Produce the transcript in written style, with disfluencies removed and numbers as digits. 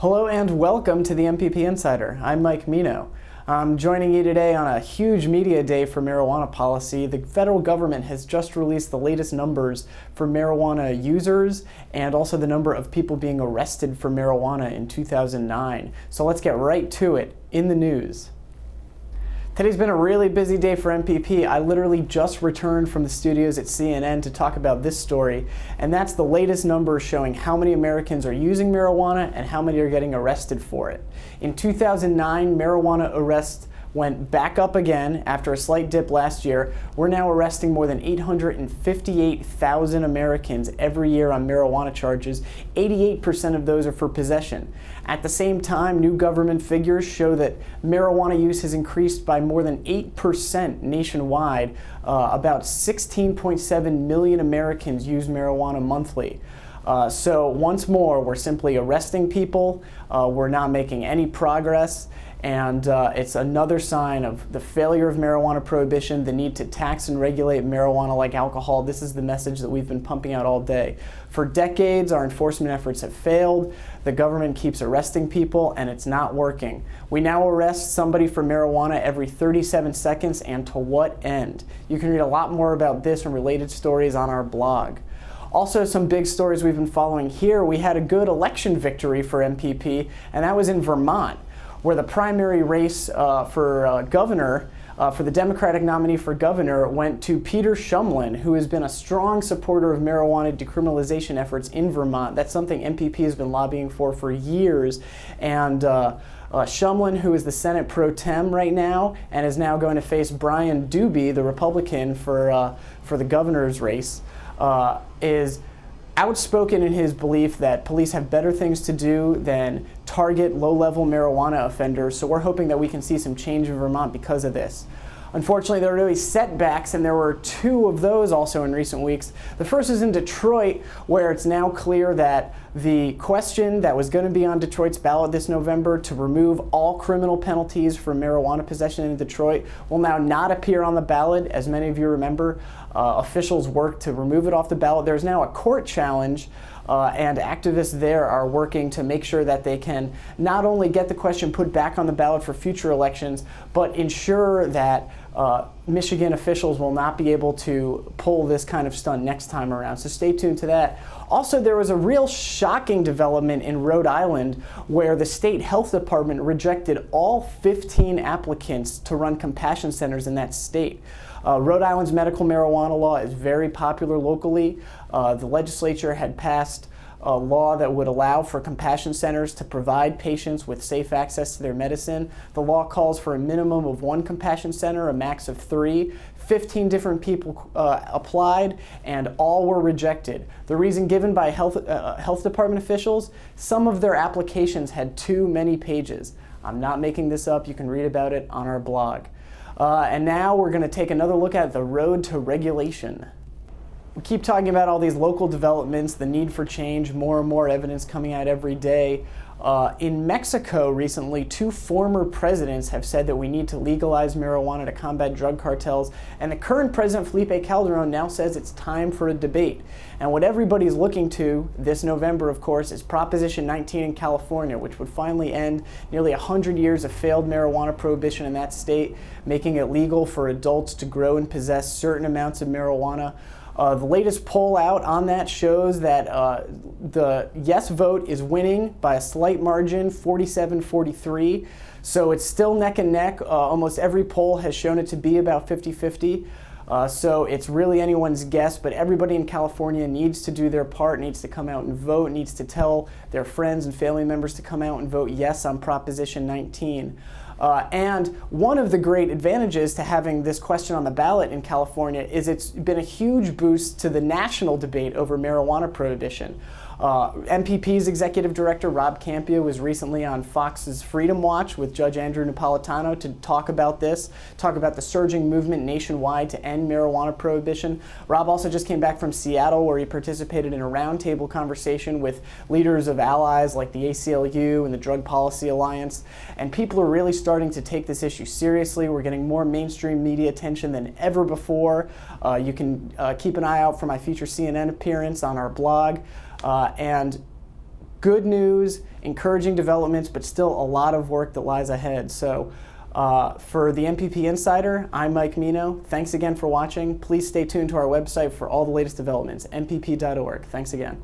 Hello and welcome to the MPP Insider. I'm Mike Mino. I'm joining you today on a huge media day for marijuana policy. The federal government has just released the latest numbers for marijuana users and also the number of people being arrested for marijuana in 2009. So let's get right to it in the news. Today's been a really busy day for MPP. I literally just returned from the studios at CNN to talk about this story, and that's the latest numbers showing how many Americans are using marijuana and how many are getting arrested for it. In 2009, marijuana arrests went back up again after a slight dip last year. We're now arresting more than 858,000 Americans every year on marijuana charges. 88% of those are for possession. At the same time, new government figures show that marijuana use has increased by more than 8% nationwide. About 16.7 million Americans use marijuana monthly. So once more, we're simply arresting people. We're not making any progress. And it's another sign of the failure of marijuana prohibition, the need to tax and regulate marijuana like alcohol. This is the message that we've been pumping out all day. For decades, our enforcement efforts have failed. The government keeps arresting people, and it's not working. We now arrest somebody for marijuana every 37 seconds, and to what end? You can read a lot more about this and related stories on our blog. Also, some big stories we've been following here. We had a good election victory for MPP, and that was in Vermont, where the primary race for governor, for the Democratic nominee for governor, went to Peter Shumlin, who has been a strong supporter of marijuana decriminalization efforts in Vermont. That's something MPP has been lobbying for years. And Shumlin, who is the Senate pro tem right now and is now going to face Brian Doobie, the Republican, for the governor's race, is outspoken in his belief that police have better things to do than target low-level marijuana offenders, so we're hoping that we can see some change in Vermont because of this. Unfortunately, there are really setbacks, and there were two of those also in recent weeks. The first is in Detroit, where it's now clear that the question that was going to be on Detroit's ballot this November to remove all criminal penalties for marijuana possession in Detroit will now not appear on the ballot. As many of you remember, officials worked to remove it off the ballot. There's now a court challenge, and activists there are working to make sure that they can not only get the question put back on the ballot for future elections, but ensure that Michigan officials will not be able to pull this kind of stunt next time around. So stay tuned to that. Also, there was a real shocking development in Rhode Island where the state health department rejected all 15 applicants to run compassion centers in that state. Rhode Island's medical marijuana law is very popular locally. The legislature had passed a law that would allow for compassion centers to provide patients with safe access to their medicine. The law calls for a minimum of one compassion center, a max of 3. 15 different people applied, and all were rejected. The reason given by health department officials: some of their applications had too many pages. I'm not making this up. You can read about it on our blog. And now we're going to take another look at the road to regulation. We keep talking about all these local developments, the need for change, more and more evidence coming out every day. In Mexico recently, 2 former presidents have said that we need to legalize marijuana to combat drug cartels, and the current president, Felipe Calderon, now says it's time for a debate. And what everybody's looking to this November, of course, is Proposition 19 in California, which would finally end nearly 100 years of failed marijuana prohibition in that state, making it legal for adults to grow and possess certain amounts of marijuana. The latest poll out on that shows that the yes vote is winning by a slight margin, 47-43. So it's still neck and neck. Almost every poll has shown it to be about 50-50. So it's really anyone's guess, but everybody in California needs to do their part, needs to come out and vote, needs to tell their friends and family members to come out and vote yes on Proposition 19. And one of the great advantages to having this question on the ballot in California is it's been a huge boost to the national debate over marijuana prohibition. MPP's executive director, Rob Campia, was recently on Fox's Freedom Watch with Judge Andrew Napolitano to talk about this, talk about the surging movement nationwide to end marijuana prohibition. Rob also just came back from Seattle, where he participated in a roundtable conversation with leaders of allies like the ACLU and the Drug Policy Alliance. And people are really starting to take this issue seriously. We're getting more mainstream media attention than ever before. You can keep an eye out for my future CNN appearance on our blog. And good news, encouraging developments, but still a lot of work that lies ahead. So for the MPP Insider, I'm Mike Mino. Thanks again for watching. Please stay tuned to our website for all the latest developments, mpp.org. Thanks again.